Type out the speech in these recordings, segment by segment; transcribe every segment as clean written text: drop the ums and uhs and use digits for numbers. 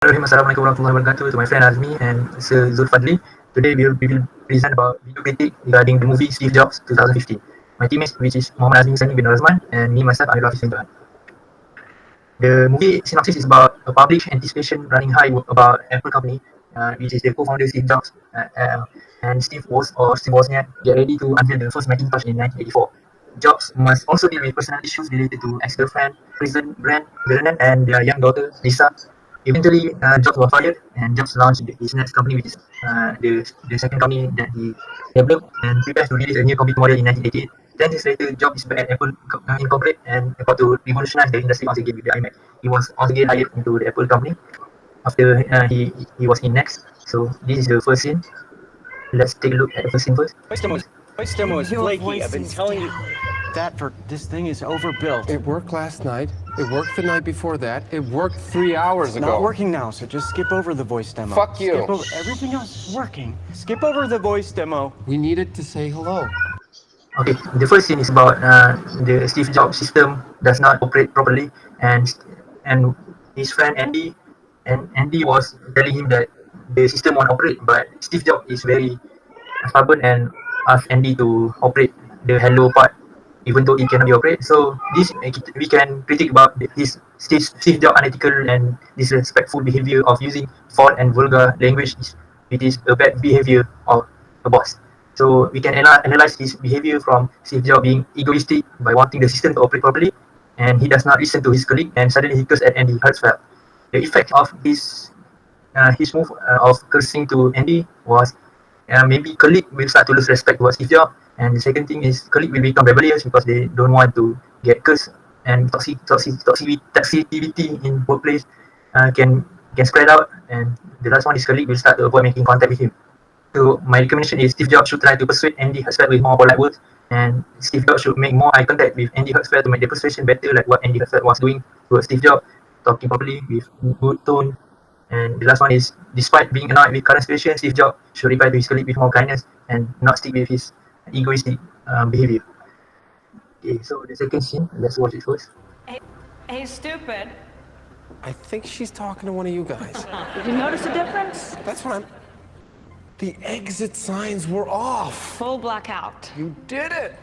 Assalamualaikum warahmatullahi wabarakatuh to my friend Azmi and Sir Zulfadli. Today we will present about video critique regarding the movie Steve Jobs 2015. My teammates, which is MuhammadNazmiHusaini bin Razman, and me myself, AmirulHafeez. The movie synopsis is about a public anticipation running high about Apple company, which is the co-founder Steve Jobs and Steve Wozniak get ready to unveil the first Macintosh in 1984. Jobs must also deal with personal issues related to ex-girlfriend, prison Brent Brennan, and their young daughter Lisa. Eventually, Jobs was fired, and Jobs launched his next company, which is the second company that he developed, and prepares to release a new computer model in 1988. 10 years later, Jobs is back at Apple Incorporate and about to revolutionize the industry once again with the iMac. He was once again hired into the Apple company after he was in next. So this is the first scene. Let's take a look at the first scene first. Voice demo is flaky. I've been telling you that this thing is overbuilt. It worked last night. It worked the night before that. It worked 3 hours ago. It's not working now, so just skip over the voice demo. Fuck you. Skip over everything else is working. Skip over the voice demo. We needed to say hello. Okay, the first scene is about the Steve Jobs system does not operate properly, and his friend Andy was telling him that the system won't operate, but Steve Jobs is very stubborn and asked Andy to operate the hello part, even though it cannot be operated. So this we can critique about his Steve Jobs unethical and disrespectful behavior of using foul and vulgar language. It is a bad behavior of a boss. So we can analyze his behavior from Steve Jobs being egoistic by wanting the system to operate properly, and he does not listen to his colleague, and suddenly he cursed at Andy Hertzfeld. The effect of his move of cursing to Andy was maybe colleague will start to lose respect towards Steve Jobs, and the second thing is colleague will become rebellious because they don't want to get cursed, and toxicity in workplace can spread out, and the last one is colleague will start to avoid making contact with him. So my recommendation is Steve Jobs should try to persuade Andy Hertzfeld with more polite words, and Steve Jobs should make more eye contact with Andy Hertzfeld to make the persuasion better, like what Andy Hertzfeld was doing towards Steve Jobs, talking properly with good tone. And the last one is, despite being annoyed with current situation, Steve Jobs should reply to his colleague with more kindness and not stick with his egoistic behavior. Okay, so the second scene, let's watch it first. Hey, stupid. I think she's talking to one of you guys. Did you notice a difference? That's what I'm... The exit signs were off. Full blackout. You did it.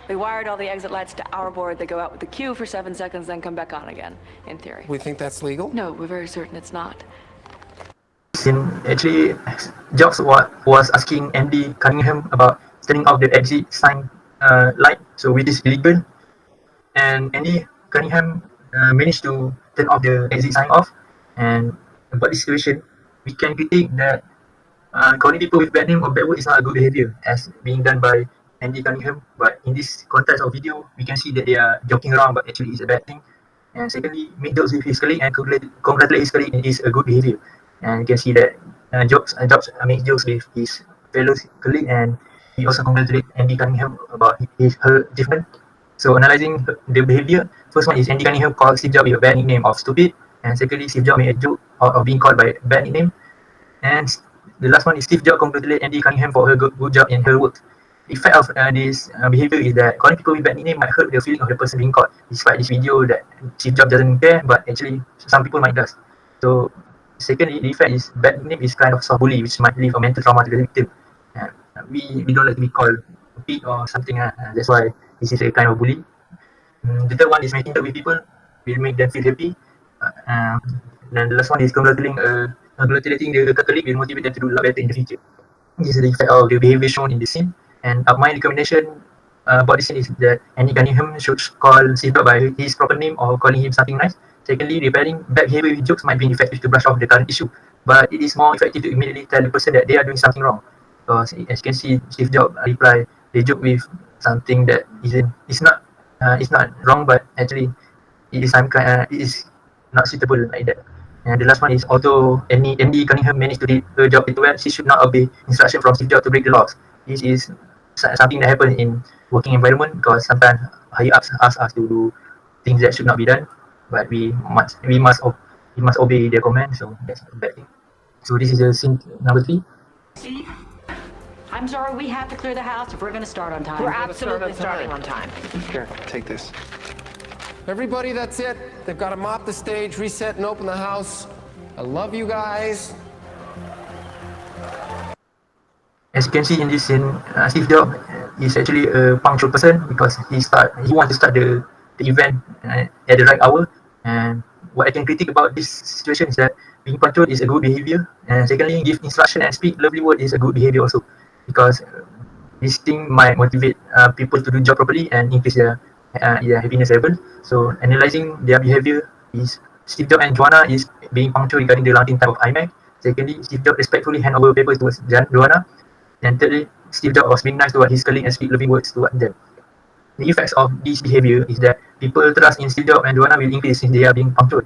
We wired all the exit lights to our board. They go out with the cue for 7 seconds, then come back on again, in theory. We think that's legal? No, we're very certain it's not. Actually, Jobs was asking Andy Cunningham about turning off the exit sign light, so which is illegal. And Andy Cunningham managed to turn off the exit sign off. And about this situation, we can critique that calling people with bad name or bad word is not a good behavior, as being done by Andy Cunningham. But in this context of video, we can see that they are joking around, but actually it's a bad thing. And secondly, make jokes with his colleague and congratulate his colleague is a good behavior. And you can see that Jobs make jokes with his fellow colleague, and he also congratulate Andy Cunningham about her achievement. So analyzing the behavior, first one is Andy Cunningham called Steve Jobs with a bad nickname of stupid, and secondly, Steve Jobs made a joke of being called by a bad nickname. And the last one is Steve Jobs congratulate Andy Cunningham for her good job in her work. The effect of this behavior is that calling people with bad nickname might hurt the feeling of the person being called. Despite this video that Steve Jobs doesn't care, but actually some people might does. So secondly, the effect is bad nickname is kind of soft bully, which might leave a mental trauma to the victim. We don't like to be called a pig or something. That's why this is a kind of bully. The third one is making up with people will make them feel happy. And the last one is congratulating the colleague will motivate them to do a lot better in the future. This is the effect of the behavior shown in the scene. And my recommendation about this scene is that Andy Cunningham should call Steve Jobs by his proper name or calling him something nice. Secondly, repairing bad behavior with jokes might be effective to brush off the current issue, but it is more effective to immediately tell the person that they are doing something wrong. Because as you can see, Steve Jobs reply the joke with something that it's not wrong, but actually it is some kind it is not suitable like that. And the last one is, although Andy Cunningham managed to read her job into well, she should not obey instruction from Steve Jobs to break the laws. This is something that happens in working environment, because sometimes higher ups ask us to do things that should not be done, but we must obey their command. So that's a bad thing. So this is the scene number 3. Steve, I'm sorry, we have to clear the house if we're going to start on time. We're absolutely starting on time. Here, take this. Everybody, that's it. They've got to mop the stage, reset, and open the house. I love you guys. As you can see in this scene, Steve Jobs is actually a punctual person because he wants to start the event at the right hour. And what I can critique about this situation is that being punctual is a good behavior, and secondly, give instruction and speak lovely word is a good behavior also, because this thing might motivate people to do job properly and increase their happiness level. So analyzing their behavior is Steve Jobs and Joanna is being punctual regarding the launching time of iMac. Secondly, Steve Jobs respectfully hand over papers towards Joanna. And thirdly, Steve Jobs was being nice toward his colleague and speak loving words toward them. The effects of this behavior is that people trust in Steve Jobs and Joanna will increase since they are being punctual.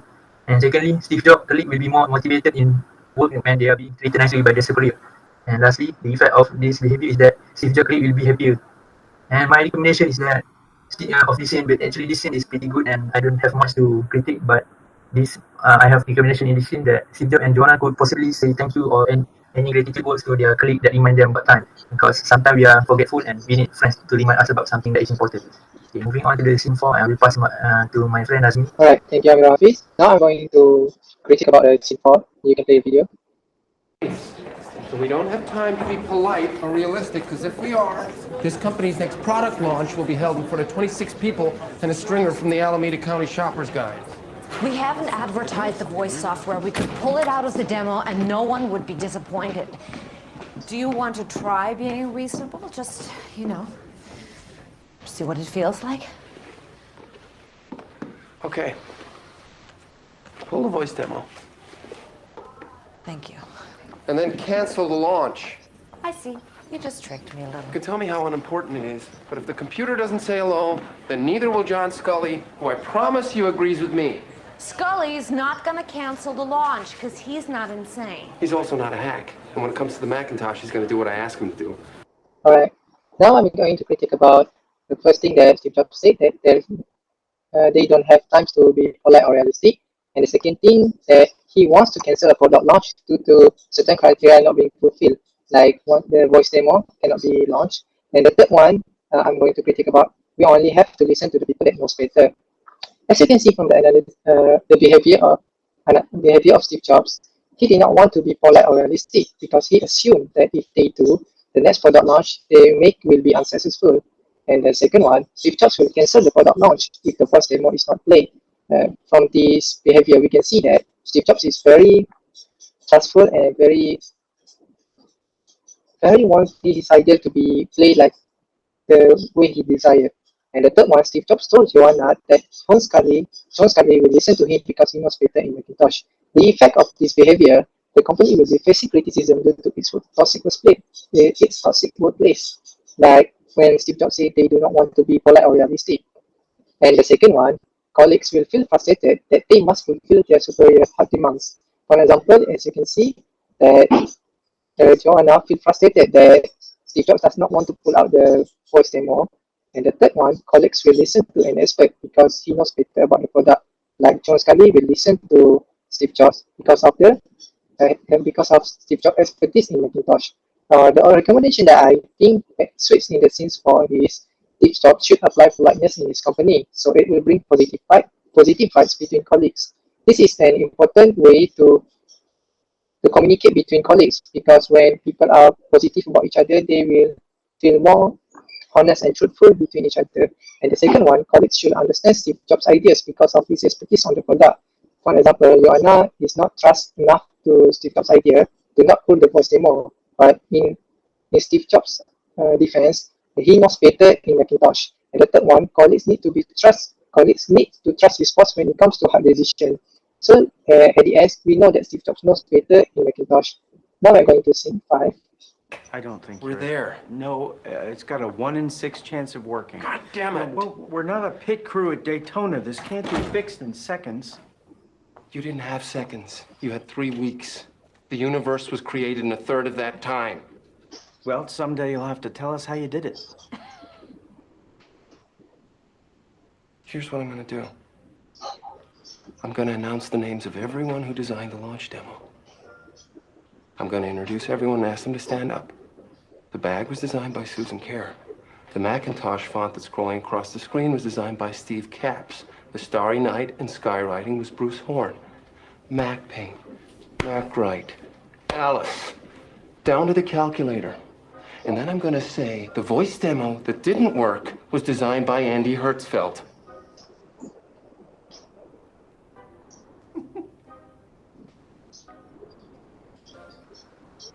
And secondly, Steve Jobs' colleague will be more motivated in work when they are being treated nicely by their superior. And lastly, the effect of this behavior is that Steve Jobs' colleague will be happier. And my recommendation is that of this scene, but actually this scene is pretty good and I don't have much to critique, but this I have recommendation in this scene that Steve Jobs and Joanna could possibly say thank you or any gratitude words to their colleague that remind them about time, because sometimes we are forgetful and we need friends to remind us about something that is important. Okay, moving on to the scene 4, I will pass to my friend Nazmi. Alright, thank you, AmirulHafeez. Now I'm going to critique about the scene 4. You can play a video. So we don't have time to be polite or realistic, because if we are, this company's next product launch will be held in front of 26 people and a stringer from the Alameda County Shoppers Guide. We haven't advertised the voice software. We could pull it out as a demo and no one would be disappointed. Do you want to try being reasonable? Just, you know, see what it feels like? Okay. Pull the voice demo. Thank you. And then cancel the launch. I see. You just tricked me a little. You can tell me how unimportant it is, but if the computer doesn't say hello, then neither will John Scully, who I promise you agrees with me. Scully's not gonna cancel the launch because he's not insane. He's also not a hack. And when it comes to the Macintosh, he's going to do what I ask him to do. Alright, now I'm going to critique about the first thing that Steve Jobs said, that they don't have time to be polite or realistic. And the second thing, that he wants to cancel a product launch due to certain criteria not being fulfilled, like the voice demo cannot be launched. And the third one, I'm going to critique about, we only have to listen to the people that knows better. As you can see from the behavior of Steve Jobs, he did not want to be polite or realistic because he assumed that if they do, the next product launch they make will be unsuccessful. And the second one, Steve Jobs will cancel the product launch if the voice demo is not played. From this behavior, we can see that Steve Jobs is very trustful and very wants his idea to be played like the way he desired. And the third one, Steve Jobs told Joanna that John Scully will listen to him because he knows better in Macintosh. The effect of this behavior, the company will be facing criticism due to its toxic workplace. Like when Steve Jobs said they do not want to be polite or realistic. And the second one, colleagues will feel frustrated that they must fulfill their superior hard demands. For example, as you can see, that Joanna feels frustrated that Steve Jobs does not want to pull out the voice demo. And the third one, colleagues will listen to an expert because he knows better about the product. Like John Scully will listen to Steve Jobs because of Steve Jobs' expertise in Macintosh. The recommendation that I think suits in the scenes for is Steve Jobs should apply politeness in his company, so it will bring positive vibes between colleagues. This is an important way to communicate between colleagues, because when people are positive about each other, they will feel more honest and truthful between each other. And the second one, colleagues should understand Steve Jobs' ideas because of his expertise on the product. For example, Joanna is not trust enough to Steve Jobs' idea to not pull the voice demo, but in Steve Jobs' defense, he knows better in Macintosh. And the third one, colleagues need to trust his boss when it comes to hard decisions. So at the end, we know that Steve Jobs knows better in Macintosh. Now we're going to scene 5. I don't think We're there. No, it's got a 1 in 6 chance of working. God damn it. Well, we're not a pit crew at Daytona. This can't be fixed in seconds. You didn't have seconds. You had 3 weeks. The universe was created in a third of that time. Well, someday you'll have to tell us how you did it. Here's what I'm going to do. I'm going to announce the names of everyone who designed the launch demo. I'm going to introduce everyone and ask them to stand up. The bag was designed by Susan Kerr. The Macintosh font that's scrolling across the screen was designed by Steve Capps. The Starry Night and Skywriting was Bruce Horn. Mac Paint, Act right. Alice, down to the calculator. And then I'm gonna say the voice demo that didn't work was designed by Andy Hertzfeld.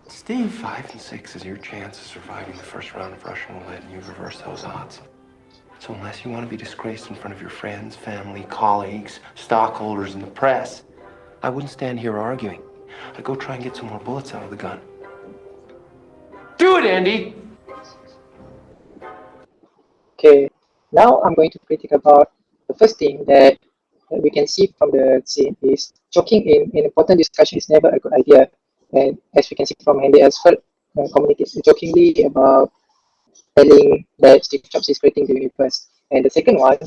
Steve, 5 and 6 is your chance of surviving the first round of Russian roulette, and you've reversed those odds. So unless you want to be disgraced in front of your friends, family, colleagues, stockholders, and the press, I wouldn't stand here arguing. I'd go try and get some more bullets out of the gun. Do it, Andy! Okay, now I'm going to critique about the first thing that we can see from the scene is joking in an important discussion is never a good idea. And as we can see from Andy as well, communicates jokingly about telling that Steve Jobs is creating the universe. And the second one,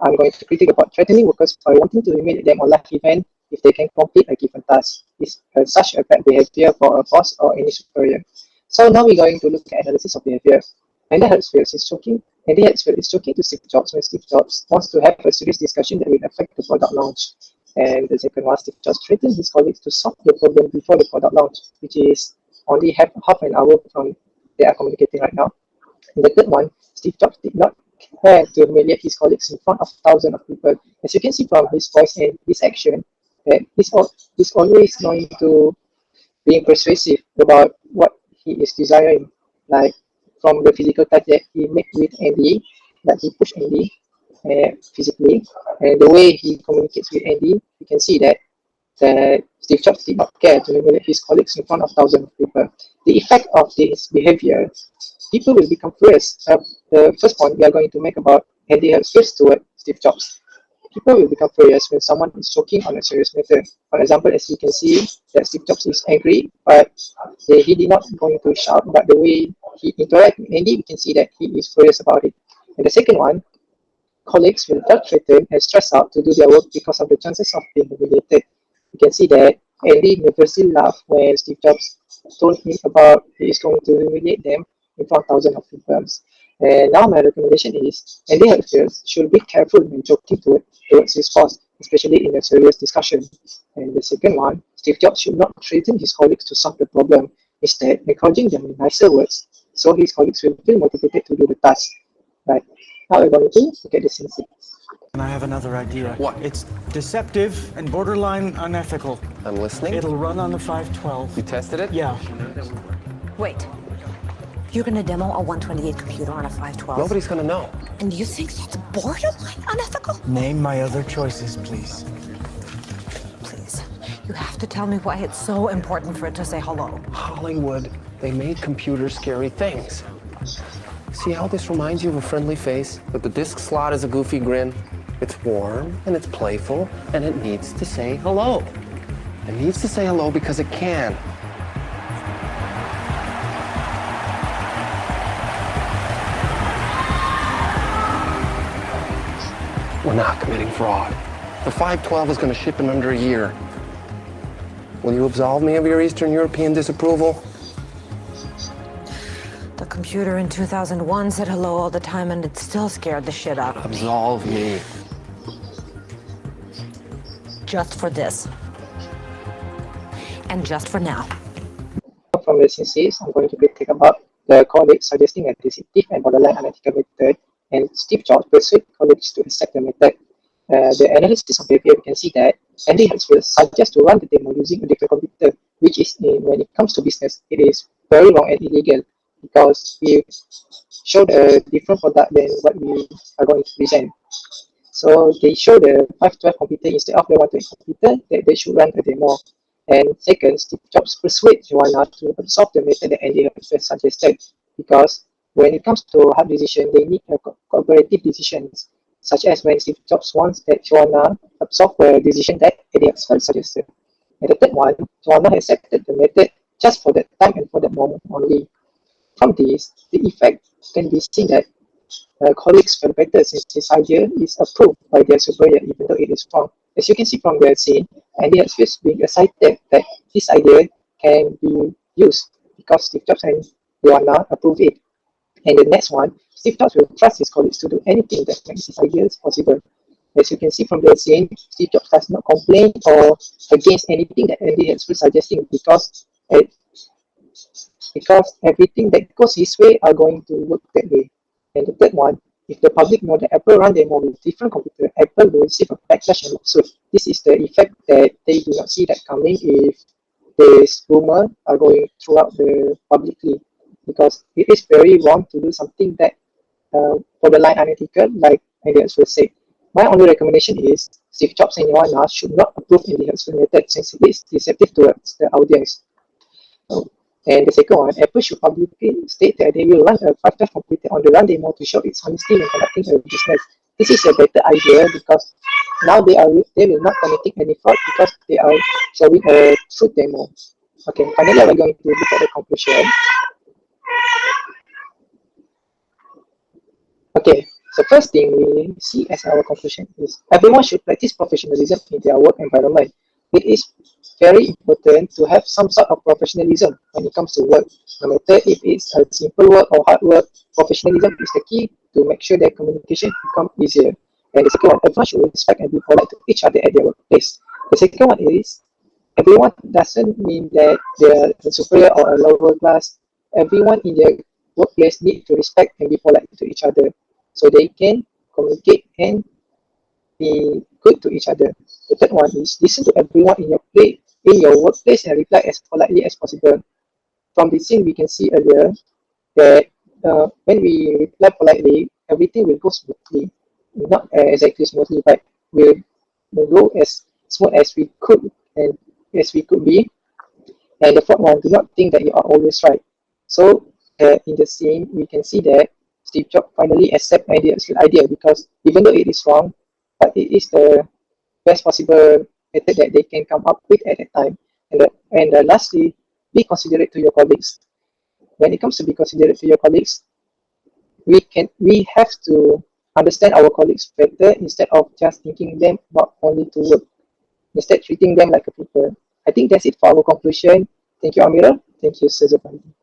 I'm going to critique about threatening workers by wanting to humiliate them on live event if they can complete a given task. It's such a bad behavior for a boss or any superior. So now we're going to look at analysis of behavior. Andy Hertzfeld is joking. Andy Hertzfeld is joking to Steve Jobs when Steve Jobs wants to have a serious discussion that will affect the product launch. And the second one, Steve Jobs threatened his colleagues to solve the problem before the product launch, which is only half an hour from they are communicating right now. And the third one, Steve Jobs did not care to humiliate his colleagues in front of thousands of people. As you can see from his voice and his action, that he's always going to being persuasive about what he is desiring, like from the physical touch that he made with Andy, that he pushed Andy physically, and the way he communicates with Andy, you can see that Steve Jobs did not care to humiliate his colleagues in front of thousands of people. The effect of this behavior, people will become furious. The first point we are going to make about Andy Hertzfeld toward Steve Jobs. People will become furious when someone is joking on a serious matter. For example, as you can see, that Steve Jobs is angry, but he did not going to shout, but the way he interacts with Andy, we can see that he is furious about it. And the second one, colleagues will feel threatened and stressed out to do their work because of the chances of being humiliated. You can see that Andy nervously laughed when Steve Jobs told him about he is going to humiliate them in front of thousands of people. And now my recommendation is Andy Hertzfeld should be careful when joking towards his boss, especially in a serious discussion. And the second one, Steve Jobs should not threaten his colleagues to solve the problem, instead encouraging them in nicer words, so his colleagues will feel motivated to do the task. Right, now we're going to look at the scene 6. And I have another idea. What? It's deceptive and borderline unethical. I'm listening. It'll run on the 512. You tested it? Yeah. Wait. You're gonna demo a 128 computer on a 512? Nobody's gonna know. And you think that's borderline unethical? Name my other choices, please. Please. You have to tell me why it's so important for it to say hello. Hollywood, they made computers scary things. See how this reminds you of a friendly face? But the disk slot is a goofy grin. It's warm, and it's playful, and it needs to say hello. It needs to say hello because it can. We're not committing fraud. The 512 is going to ship in under a year. Will you absolve me of your Eastern European disapproval? The computer in 2001 said hello all the time and it still scared the shit out of me. Absolve me. Just for this. And just for now. From the scene, I'm going to critique about the colleagues suggesting a deceptive and borderline unethical method, and Steve Jobs persuaded colleagues to accept the method. The analysis of behavior, we can see that Andy Hertzfeld suggests to run the demo using a different computer, which is, when it comes to business, it is very wrong and illegal, because we showed a different product than what we are going to present. So they show the 512 computer instead of the 128 computer that they should run a demo. And second, Steve Jobs persuaded Joanna to absorb the method that Andy Hertzfeld suggested, because when it comes to hard decision, they need cooperative decisions, such as when Steve Jobs wants that Joanna absorb the decision that Andy Hertzfeld suggested. And the third one, Joanna accepted the method just for that time and for that moment only. From this, the effect can be seen that colleagues feel better since this idea is approved by their superior, even though it is wrong. As you can see from the scene, Andy Hertzfeld being excited that this idea can be used because Steve Jobs and Joanna approve it. And the next one, Steve Jobs will trust his colleagues to do anything that makes his ideas possible. As you can see from the scene, Steve Jobs does not complain or against anything that Andy has been suggesting because everything that goes his way are going to work that way. And the third one, if the public know that Apple run demo with different computer, Apple will receive a backlash and lawsuit. This is the effect that they do not see that coming if this rumor are going throughout the publicly, because it is very wrong to do something that borderline unethical, like Andy will say. My only recommendation is Steve Jobs and anyone else should not approve any helpful method since it is deceptive towards the audience. And the second one, Apple should publicly state that they will run a 5-test computer on the run demo to show its honesty when conducting a business. This is a better idea because now they will not committing any fraud because they are showing a truth demo. Okay, finally we're going to look at the conclusion. Okay, so first thing we see as our conclusion is everyone should practice professionalism in their work environment. It is very important to have some sort of professionalism when it comes to work. No matter if it's a simple work or hard work, professionalism is the key to make sure that communication becomes easier. And the second one, everyone should respect and be polite to each other at their workplace. The second one is everyone doesn't mean that they're a superior or a lower class. Everyone in their workplace needs to respect and be polite to each other so they can communicate and be good to each other. The third one is listen to everyone in your workplace and reply as politely as possible. From the scene, we can see earlier that when we reply politely, everything will go smoothly. Not exactly smoothly, but will go as smooth as we could and as we could be. And the fourth one, do not think that you are always right. So in the scene, we can see that Steve Jobs finally accepts Andy's idea because even though it is wrong, but it is the best possible method that they can come up with at that time. And lastly, be considerate to your colleagues. When it comes to be considerate to your colleagues, we have to understand our colleagues better instead of just thinking them about only to work. Instead, treating them like a people. I think that's it for our conclusion. Thank you, Amirul. Thank you, SteveJobs2015.